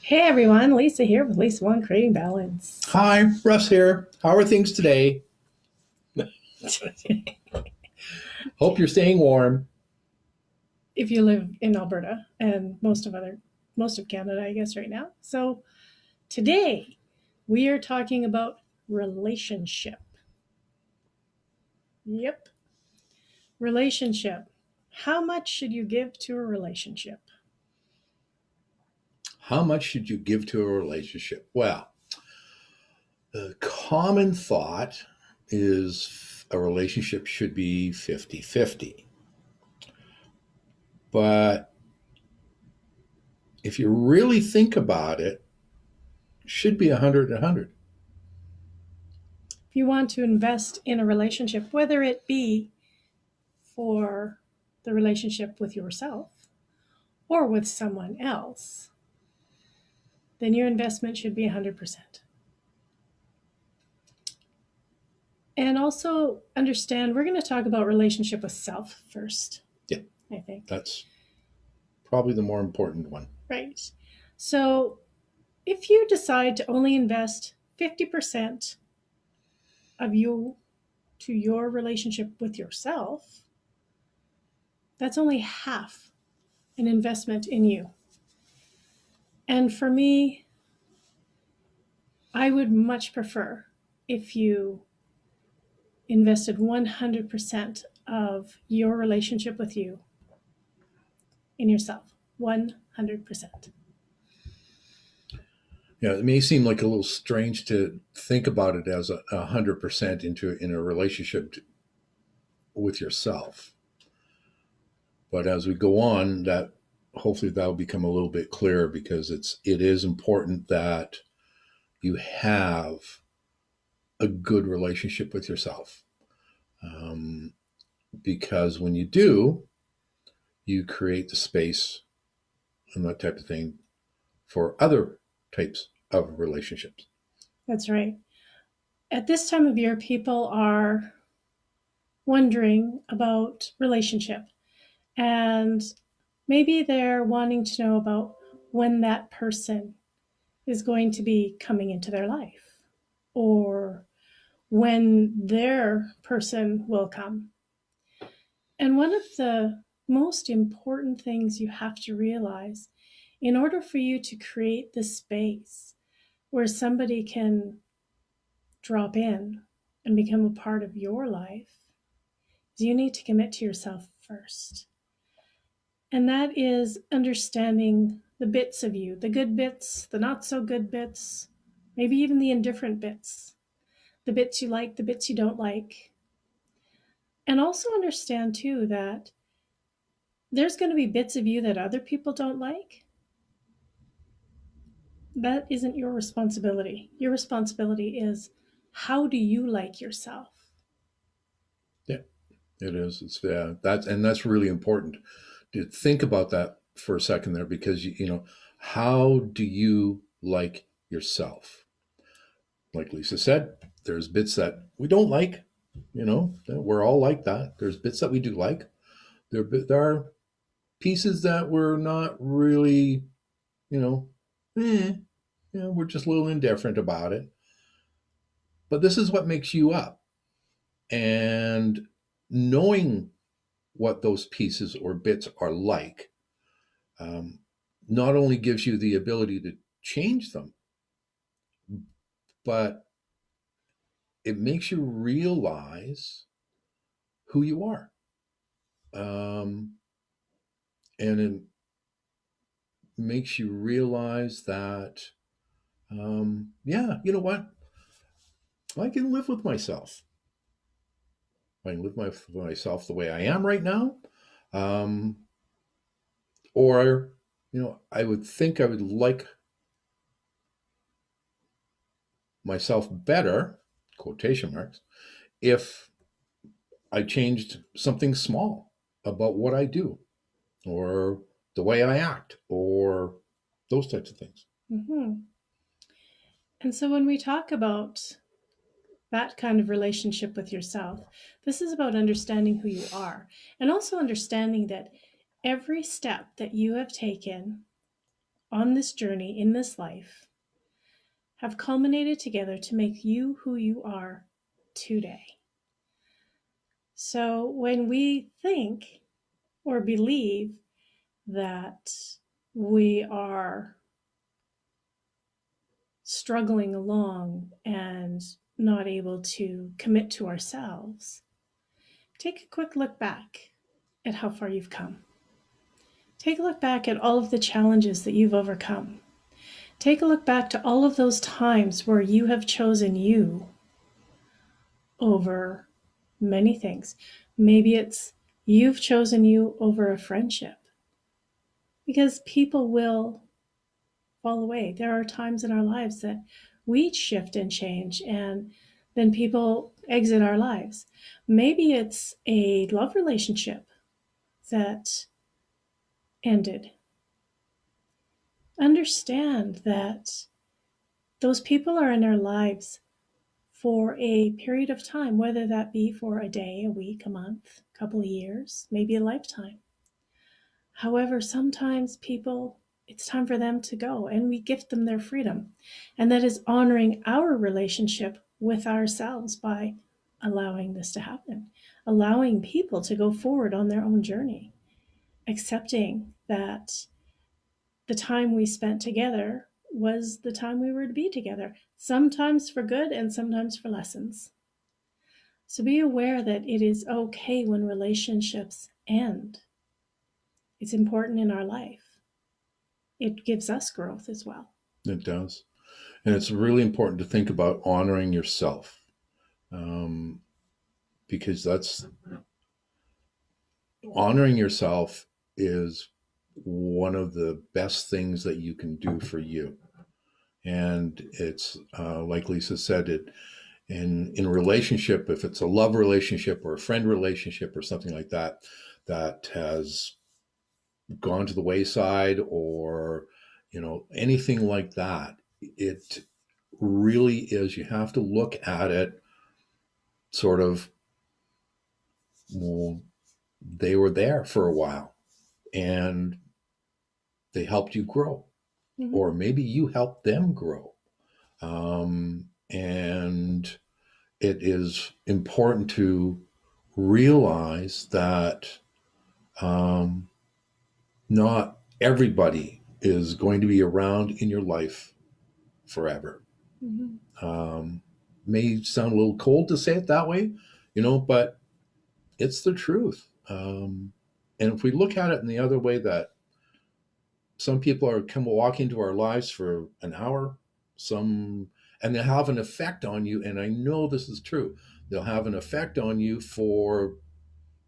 Hey everyone, Lisa here with Lisa One Creating Balance. Hi, Russ here. How are things today? Hope you're staying warm. If you live in Alberta and most of Canada, I guess right now. So today we are talking about relationship. Yep, relationship. How much should you give to a relationship? How much should you give to a relationship? Well, the common thought is a relationship should be 50-50. But if you really think about it, it should be 100-100. If you want to invest in a relationship, whether it be for the relationship with yourself or with someone else, then your investment should be 100%. And also understand we're going to talk about relationship with self first, Yeah, I think. that's probably the more important one. Right. So if you decide to only invest 50% of you to your relationship with yourself, that's only half an investment in you. And for me, I would much prefer if you invested 100% of your relationship with you in yourself. 100%. Yeah, it may seem like a little strange to think about it as 100% in a relationship with yourself. But as we go on, that hopefully that'll become a little bit clearer because it is important that you have a good relationship with yourself. Um, because when you do, you create the space and that type of thing for other types of relationships. That's right. At this time of year, people are wondering about relationship and maybe they're wanting to know about when that person is going to be coming into their life or when their person will come. And one of the most important things you have to realize in order for you to create the space where somebody can drop in and become a part of your life is you need to commit to yourself first. And that is understanding the bits of you, the good bits, the not so good bits, maybe even the indifferent bits, the bits you like, the bits you don't like. And also understand too that there's going to be bits of you that other people don't like. That isn't your responsibility. Your responsibility is how do you like yourself? Yeah, it is. That's really important to think about that for a second there because how do you like yourself? Like Lisa said, there's bits that we don't like. We're all like that. There's bits that we do like. There are pieces that we're not really, you know, eh, we're just a little indifferent about it. But this is what makes you up. And knowing what those pieces or bits are like um, not only gives you the ability to change them, but it makes you realize who you are. Um, and it makes you realize that, yeah, you know what? I can live with myself. I can live myself the way I am right now. Um, or, I would think I would like myself better, quotation marks, if I changed something small about what I do or the way I act or those types of things. Mm-hmm. And so when we talk about that kind of relationship with yourself, this is about understanding who you are and also understanding that every step that you have taken on this journey in this life have culminated together to make you who you are today. So when we think or believe that we are struggling along and not able to commit to ourselves, take a quick look back at how far you've come. Take a look back at all of the challenges that you've overcome. Take a look back to all of those times where you have chosen you over many things. Maybe it's you've chosen you over a friendship, because people will fall away. There are times in our lives that we shift and change, and then people exit our lives. Maybe it's a love relationship that ended. Understand that those people are in our lives for a period of time, whether that be for a day, a week, a month, a couple of years, maybe a lifetime. However, sometimes people, it's time for them to go, and we gift them their freedom. And that is honoring our relationship with ourselves by allowing this to happen, allowing people to go forward on their own journey, accepting that the time we spent together was the time we were to be together, sometimes for good and sometimes for lessons. So be aware that it is okay when relationships end. It's important in our life. It gives us growth as well. It does. And it's really important to think about honoring yourself, um, because that's honoring yourself is one of the best things that you can do for you. And it's like Lisa said, it in a relationship, if it's a love relationship or a friend relationship or something like that, that has gone to the wayside, or anything like that, it really is, you have to look at it sort of, well, they were there for a while and they helped you grow, Mm-hmm. or maybe you helped them grow. And it is important to realize that not everybody is going to be around in your life forever. Mm-hmm. May sound a little cold to say it that way, but it's the truth. And if we look at it in the other way, that some people are come walk into our lives for an hour, some, and they have an effect on you. And I know this is true. They'll have an effect on you for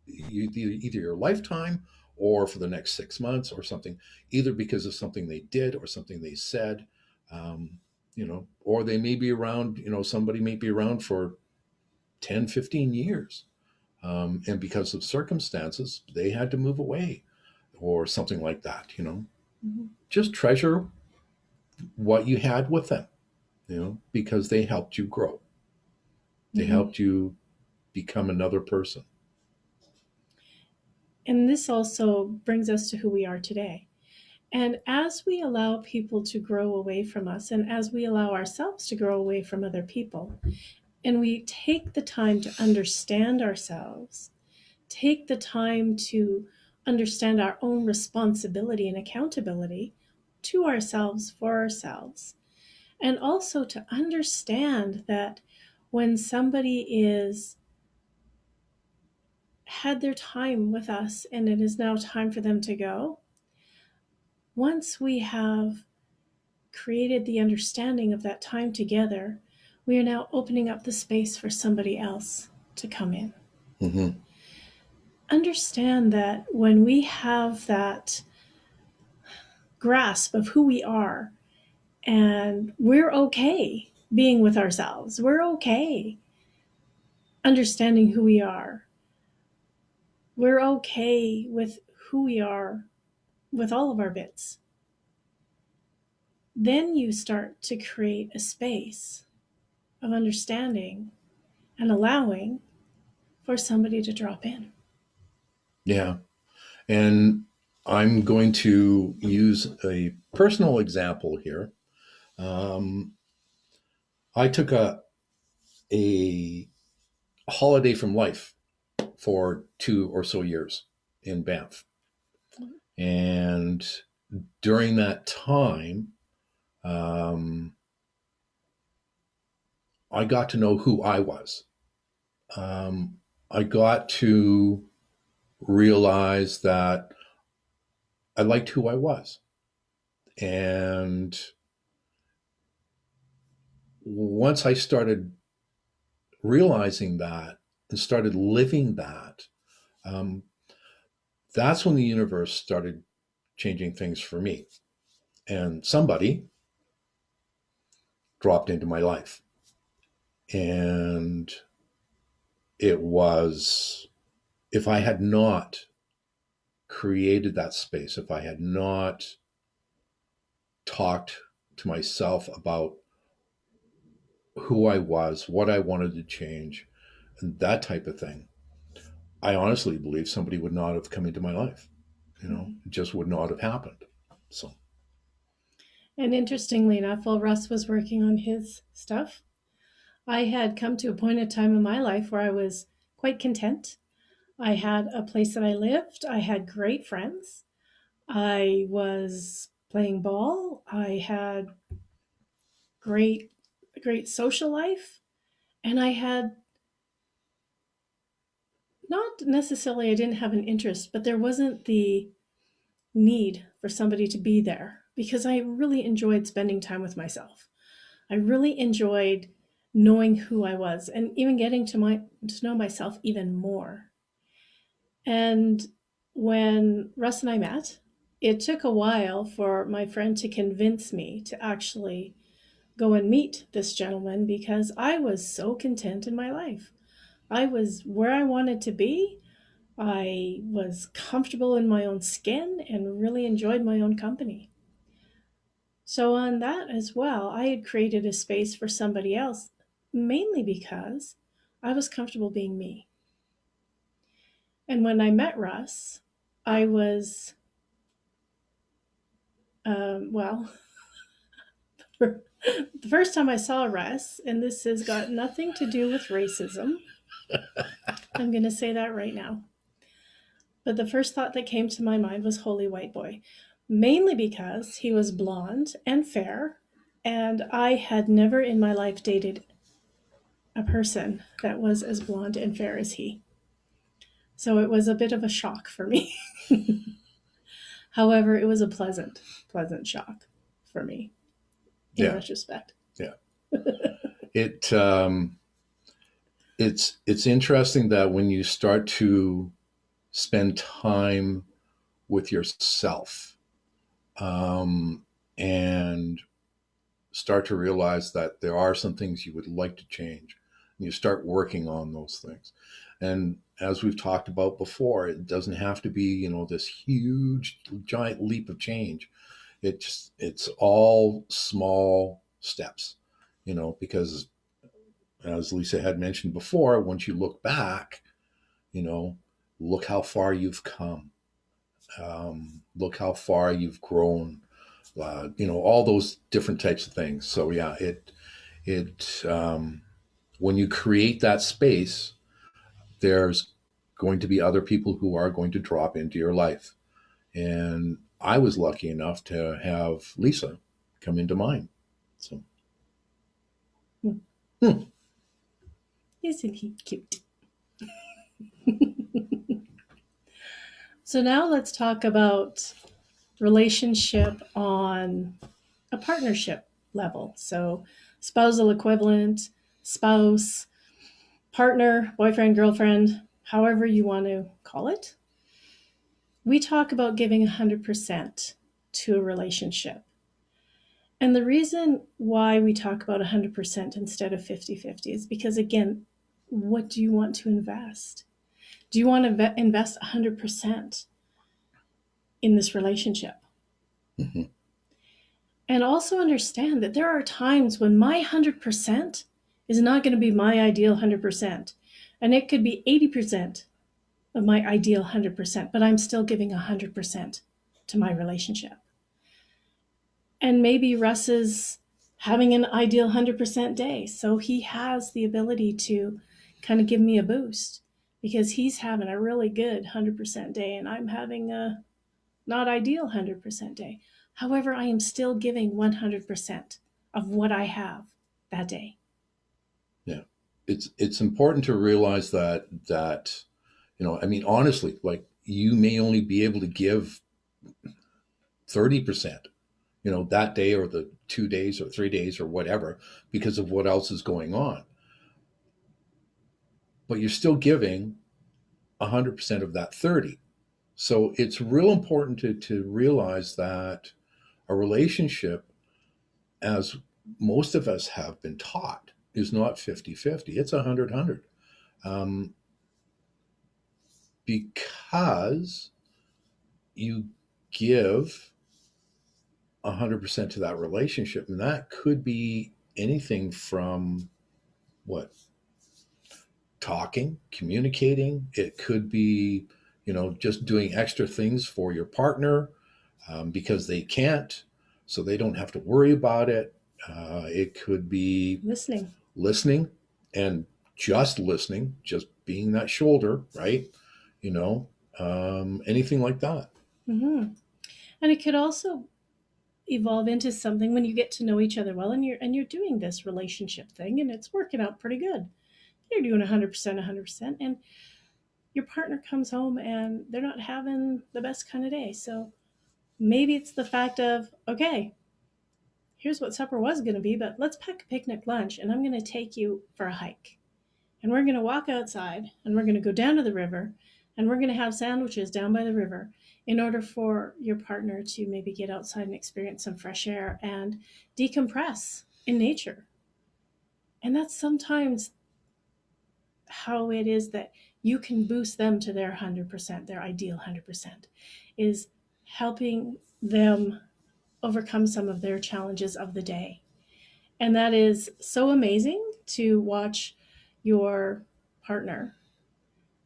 either your lifetime or for the next 6 months or something, either because of something they did or something they said, or they may be around, somebody may be around for 10, 15 years. And because of circumstances, they had to move away or something like that. Mm-hmm. Just treasure what you had with them, because they helped you grow. They Mm-hmm. helped you become another person. And this also brings us to who we are today. And as we allow people to grow away from us, and as we allow ourselves to grow away from other people, and we take the time to understand ourselves, take the time to understand our own responsibility and accountability to ourselves for ourselves, and also to understand that when somebody is had their time with us and it is now time for them to go, once we have created the understanding of that time together, we are now opening up the space for somebody else to come in. Mm-hmm. Understand that when we have that grasp of who we are, and we're okay being with ourselves, we're okay understanding who we are, we're okay with who we are with all of our bits, then you start to create a space of understanding and allowing for somebody to drop in. Yeah. And I'm going to use a personal example here. Um, I took a holiday from life for 2 or so years in Banff. And during that time, um, I got to know who I was. Um, I got to realize that I liked who I was. And once I started realizing that and started living that, um, that's when the universe started changing things for me. And somebody dropped into my life. And it was, if I had not created that space, if I had not talked to myself about who I was, what I wanted to change, and that type of thing, I honestly believe somebody would not have come into my life. It just would not have happened. So, And interestingly enough, while Russ was working on his stuff, I had come to a point in time in my life where I was quite content. I had a place that I lived. I had great friends. I was playing ball. I had great, great social life. And I had not necessarily, I didn't have an interest, but there wasn't the need for somebody to be there because I really enjoyed spending time with myself. I really enjoyed knowing who I was and even getting to know myself even more. And when Russ and I met, it took a while for my friend to convince me to actually go and meet this gentleman because I was so content in my life. I was where I wanted to be. I was comfortable in my own skin and really enjoyed my own company. So, on that as well, I had created a space for somebody else, mainly because I was comfortable being me. And when I met Russ, I was, well, the first time I saw Russ, and this has got nothing to do with racism, I'm going to say that right now. But the first thought that came to my mind was Holy White Boy, mainly because he was blonde and fair, and I had never in my life dated a person that was as blonde and fair as he. So it was a bit of a shock for me. However, it was a pleasant shock for me in yeah, retrospect. yeah. It it's interesting that when you start to spend time with yourself, and start to realize that there are some things you would like to change, and you start working on those things. And as we've talked about before, it doesn't have to be, this huge giant leap of change. It's all small steps, because as Lisa had mentioned before, once you look back, you know look how far you've come. Look how far you've grown. All those different types of things. So yeah, it when you create that space, there's going to be other people who are going to drop into your life. And I was lucky enough to have Lisa come into mine. So, Hmm. hmm. Isn't he cute? So now let's talk about relationship on a partnership level. So spousal equivalent, spouse, partner, boyfriend, girlfriend, however you want to call it. We talk about giving 100% to a relationship. And the reason why we talk about 100% instead of 50-50 is because, again, what do you want to invest? Do you want to invest 100% in this relationship? Mhm. And also understand that there are times when my 100% is not going to be my ideal 100%. And it could be 80% of my ideal 100%, but I'm still giving 100%. to my relationship. And maybe Russ is having an ideal 100% day. So he has the ability to kind of give me a boost because he's having a really good 100% day and I'm having a not ideal 100% day. However, I am still giving 100% of what I have that day. Yeah. It's important to realize that I mean, honestly, like you may only be able to give 30%, that day or the 2 days or 3 days or whatever, because of what else is going on. But you're still giving 100% of that 30. So it's real important to realize that a relationship, as most of us have been taught, is not 50-50. It's 100-100. Um, because you give 100% to that relationship. And that could be anything from what? Talking, communicating. It could be, just doing extra things for your partner because they can't, so they don't have to worry about it. It could be listening and just listening, just being that shoulder, right? Anything like that. Mm-hmm. And it could also evolve into something when you get to know each other well and you're doing this relationship thing and it's working out pretty good. You're doing 100%, and your partner comes home and they're not having the best kind of day. So maybe it's the fact of, okay, here's what supper was going to be, but let's pack a picnic lunch and I'm going to take you for a hike. And we're going to walk outside and we're going to go down to the river and we're going to have sandwiches down by the river in order for your partner to maybe get outside and experience some fresh air and decompress in nature. And that's sometimes how it is that you can boost them to their 100%, their ideal 100%, is helping them overcome some of their challenges of the day. And that is so amazing to watch your partner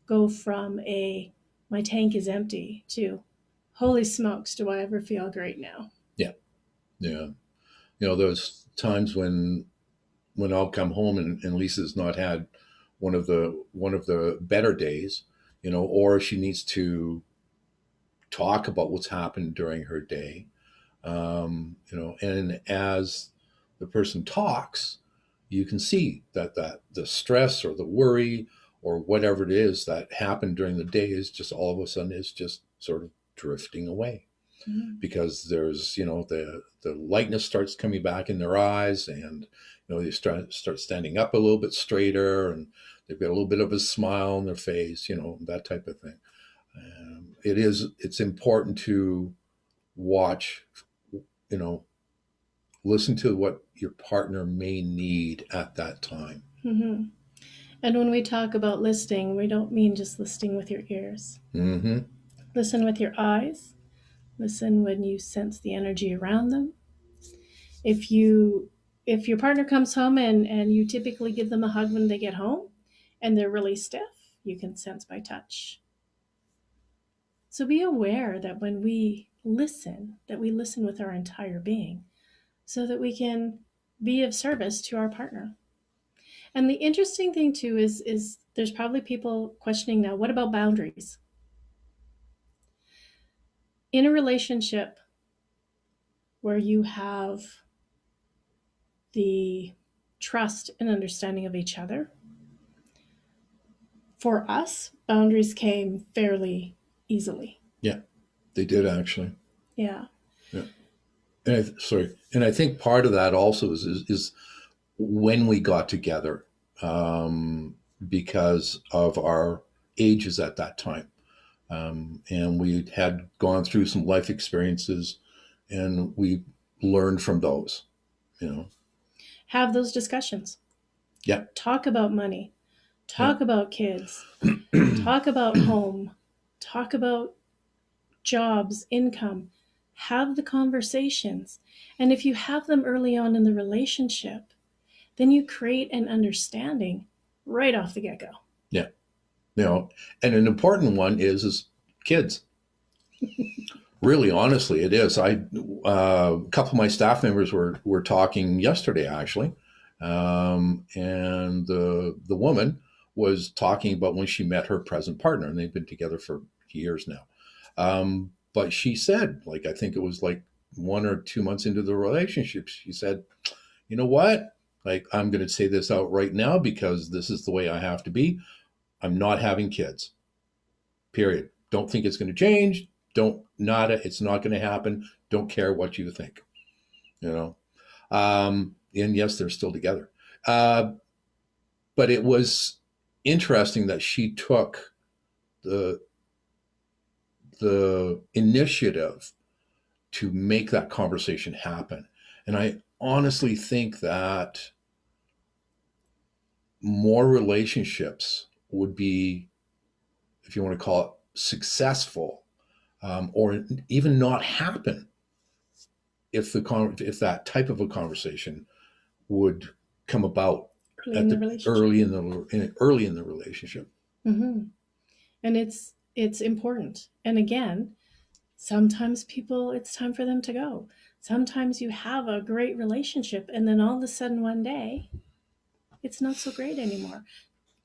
go from a my tank is empty to holy smokes, do I ever feel great now? Yeah. Yeah. Those times when I'll come home and Lisa's not had one of the better days, or she needs to talk about what's happened during her day. And as the person talks, you can see that the stress or the worry or whatever it is that happened during the day is just all of a sudden is just sort of drifting away. Mm-hmm. Because there's the lightness starts coming back in their eyes, and they start standing up a little bit straighter, and they've got a little bit of a smile on their face, that type of thing. It's important to watch, listen to what your partner may need at that time. Mm-hmm. And when we talk about listening, we don't mean just listening with your ears. Mm-hmm. Listen with your eyes. Listen when you sense the energy around them. If your partner comes home and you typically give them a hug when they get home and they're really stiff, you can sense by touch. So be aware that when we listen, that we listen with our entire being so that we can be of service to our partner. And the interesting thing too is there's probably people questioning now, what about boundaries? In a relationship where you have the trust and understanding of each other, for us, boundaries came fairly easily. Yeah, they did actually. Yeah. Yeah. And I think part of that also is when we got together, because of our ages at that time. And we had gone through some life experiences and we learned from those, Have those discussions. Yeah. Talk about money. Talk about kids. Talk about home. Talk about jobs, income. Have the conversations. And if you have them early on in the relationship, then you create an understanding right off the get-go. Yeah. And an important one is kids. Really, honestly, it is. A couple of my staff members were talking yesterday, actually, and the woman was talking about when she met her present partner, and they've been together for years now. But she said, like, I think it was like 1 or 2 months into the relationship, she said, "You know what? Like, I'm going to say this out right now because this is the way I have to be. I'm not having kids. Period. Don't think it's going to change. Don't not it's not going to happen. Don't care what you think. You know." And yes, they're still together. Uh, but it was interesting that she took the the initiative to make that conversation happen. And I honestly think that more relationships would be, if you want to call it successful, or even not happen if that type of a conversation would come about early at in the the relationship. early in the relationship. Hmm. And it's important. And again, sometimes people, it's time for them to go. Sometimes you have a great relationship, and then all of a sudden one day, it's not so great anymore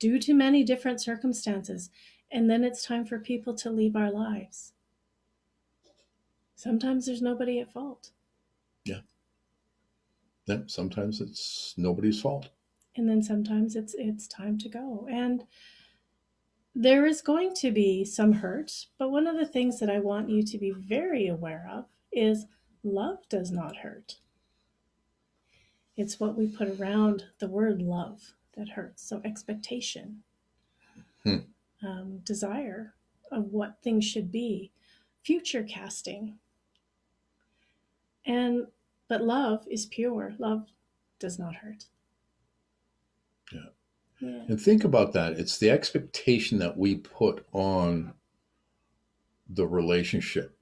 due to many different circumstances. And then it's time for people to leave our lives. Sometimes there's nobody at fault. Yeah, yeah. Sometimes it's nobody's fault. And then sometimes it's time to go. And there is going to be some hurt, but one of the things that I want you to be very aware of is love does not hurt. It's what we put around the word love that hurts. So, expectation, Hmm. desire of what things should be, future casting. And, but love is pure. Love does not hurt. Yeah. Yeah. And think about that. It's the expectation that we put on the relationship,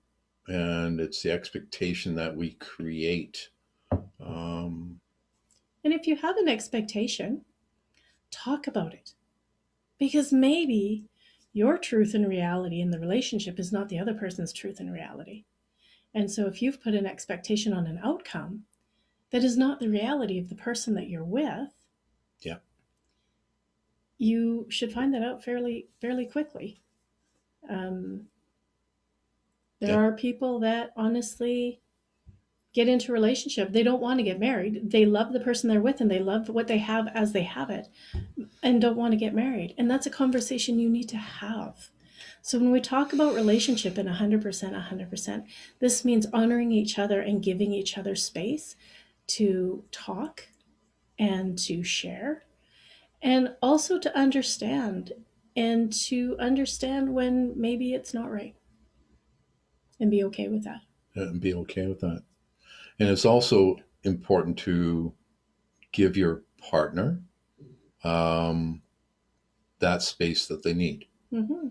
and it's the expectation that we create. Um, And if you have an expectation, talk about it. Because maybe your truth and reality in the relationship is not the other person's truth and reality. And so if you've put an expectation on an outcome that is not the reality of the person that you're with, yeah. you should find that out fairly quickly. Um, there Yeah. are people that honestly get into a relationship. They don't want to get married. They love the person they're with and they love what they have as they have it and don't want to get married. And that's a conversation you need to have. So when we talk about relationship in 100%, this means honoring each other and giving each other space to talk and to share and also to understand and to understand when maybe it's not right and be okay with that. And be okay with that. And it's also important to give your partner um, that space that they need. Mm-hmm.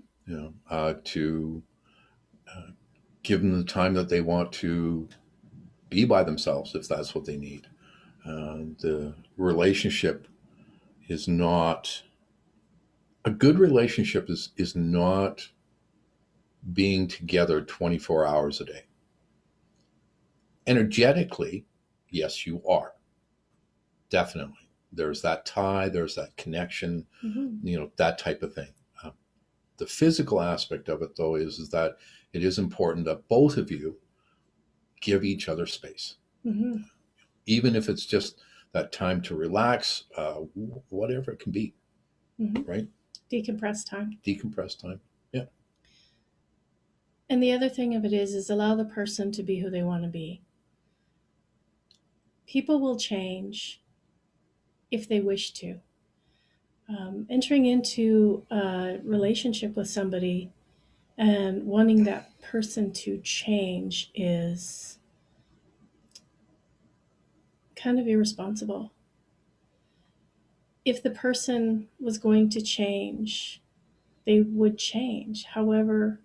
To give them the time that they want to be by themselves if that's what they need. The relationship is not a good relationship is not being together 24 hours a day. Energetically, yes, you are. Definitely. There's that tie, there's that connection, Mm-hmm. that type of thing. Uh, the physical aspect of it, though, is that it is important that both of you give each other space, Mm-hmm. even if it's just that time to relax, whatever it can be, Mm-hmm. right? Decompress time. Decompress time. Yeah. And the other thing of it is allow the person to be who they want to be. People will change if they wish to. Entering into a relationship with somebody and wanting that person to change is kind of irresponsible. If the person was going to change, they would change. However,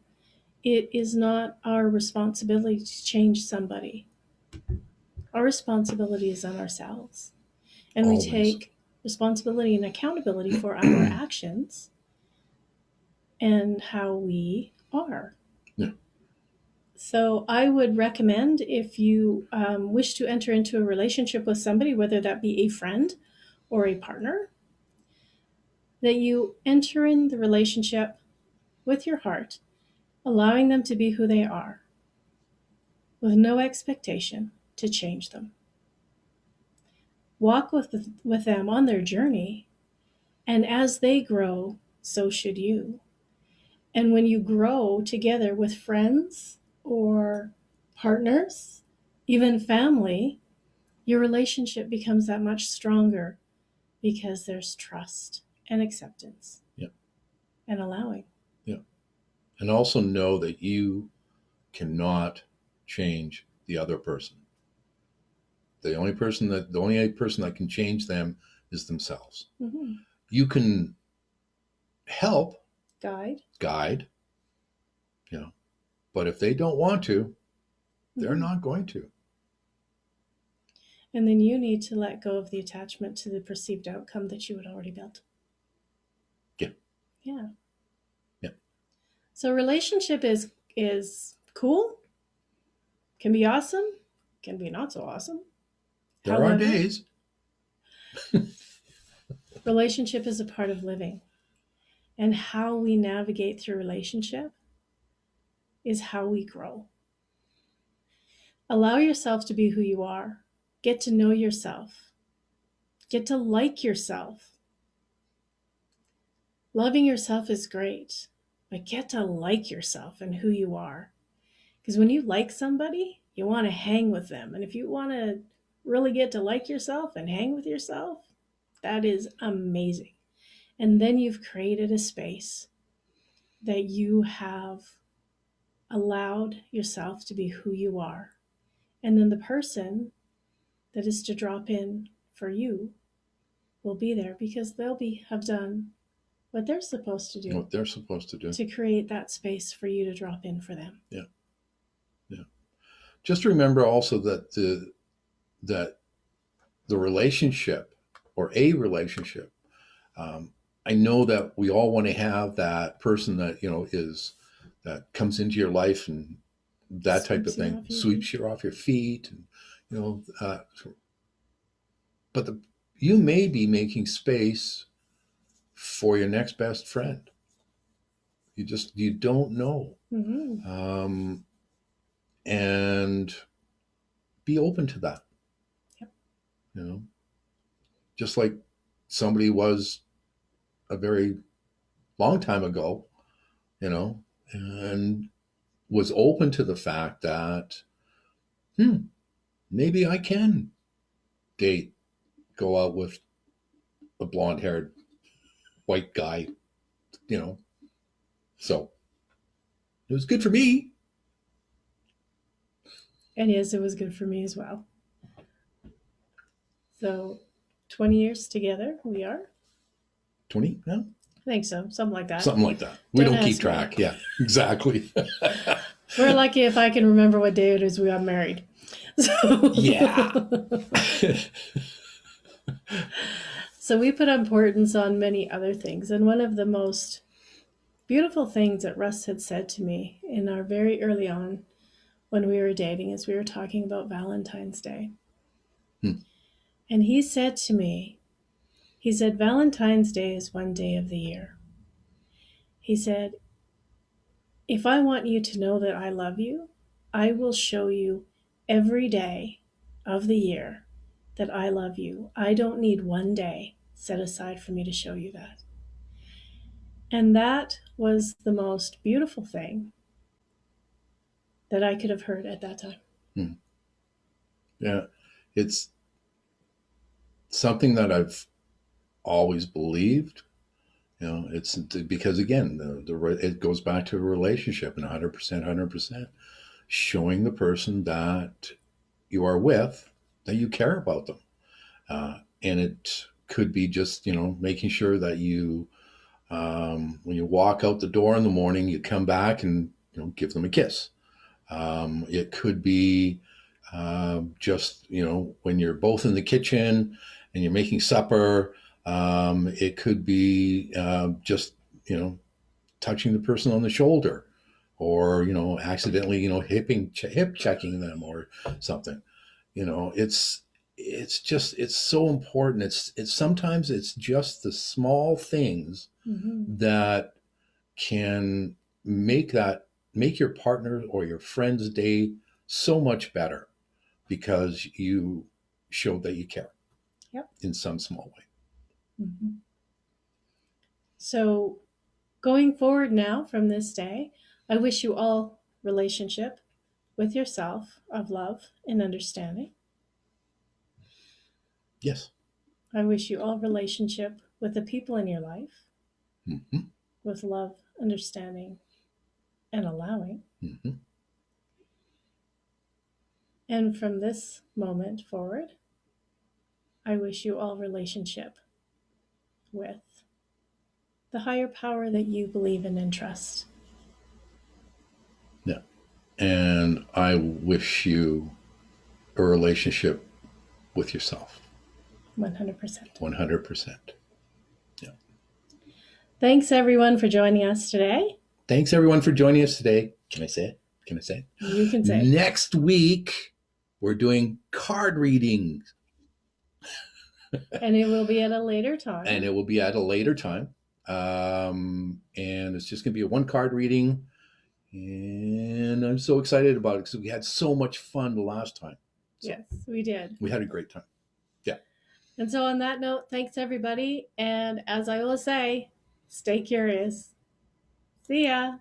it is not our responsibility to change somebody. Our responsibility is on ourselves. And we Always. take responsibility and accountability for our actions and how we are. Yeah. So I would recommend, if you wish to enter into a relationship with somebody, whether that be a friend or a partner, that you enter in the relationship with your heart, allowing them to be who they are, with no expectation to change them. Walk with them on their journey, and as they grow, so should you. And when you grow together with friends or partners, even family, your relationship becomes that much stronger because there's trust and acceptance. Yeah. And allowing. Yeah. And also know that you cannot change the other person. The only person that can change them is themselves. Mm-hmm. You can help, guide, you know, but if they don't want to, they're mm-hmm. not going to. And then you need to let go of the attachment to the perceived outcome that you had already built. Yeah. Yeah. Yeah. So relationship is cool, can be awesome, can be not so awesome. There are days. Relationship is a part of living. And how we navigate through relationship is how we grow. Allow yourself to be who you are. Get to know yourself. Get to like yourself. Loving yourself is great, but get to like yourself and who you are. Because when you like somebody, you want to hang with them. And if you want to really get to like yourself and hang with yourself, that is amazing. And then you've created a space that you have allowed yourself to be who you are. And then the person that is to drop in for you will be there because have done what they're supposed to do. What they're supposed to do. To create that space for you to drop in for them. Yeah. Yeah. Just remember also that the relationship or a relationship, I know that we all want to have that person that, that comes into your life and that type of thing, sweeps you off your feet, and, but you may be making space for your next best friend. You don't know. Mm-hmm. And be open to that. Yep. Just like somebody was a very long time ago, and was open to the fact that, maybe I can go out with a blonde haired white guy, so it was good for me. And yes, it was good for me as well. So 20 years together, we are? 20 now? I think so. Something like that. Something like that. We don't keep track. Yeah, exactly. We're lucky if I can remember what day it is we got married. So. Yeah. So we put importance on many other things. And one of the most beautiful things that Russ had said to me in our very early on when we were dating is we were talking about Valentine's Day. And he said to me, Valentine's Day is one day of the year. He said, if I want you to know that I love you, I will show you every day of the year that I love you. I don't need one day set aside for me to show you that. And that was the most beautiful thing that I could have heard at that time. Yeah, it's something that I've always believed. It's because, again, it goes back to a relationship, and 100%, showing the person that you are with that you care about them. And it could be just, making sure that you, when you walk out the door in the morning, you come back and, give them a kiss. It could be just, when you're both in the kitchen and you're making supper. It could be just, touching the person on the shoulder or, accidentally, hip checking them or something. It's so important. It's sometimes it's just the small things Mm-hmm. that can make your partner or your friend's day so much better because you showed that you care Yep. in some small way. Mm-hmm. So, going forward now from this day, I wish you all relationship with yourself of love and understanding. Yes. I wish you all relationship with the people in your life Hmm. with love, understanding, and allowing. Hmm. And from this moment forward, I wish you all relationship with the higher power that you believe in and trust. Yeah. And I wish you a relationship with yourself. 100%. 100%. Yeah. Thanks everyone for joining us today. Thanks everyone for joining us today. Can I say it? Can I say it? You can say. Next week, we're doing card readings. And it will be at a later time. And it will be at a later time. And it's just going to be a one card reading. And I'm so excited about it because we had so much fun the last time. So yes, we did. we had a great time. Yeah. And so, on that note, thanks everybody. And as I will say, stay curious. See ya.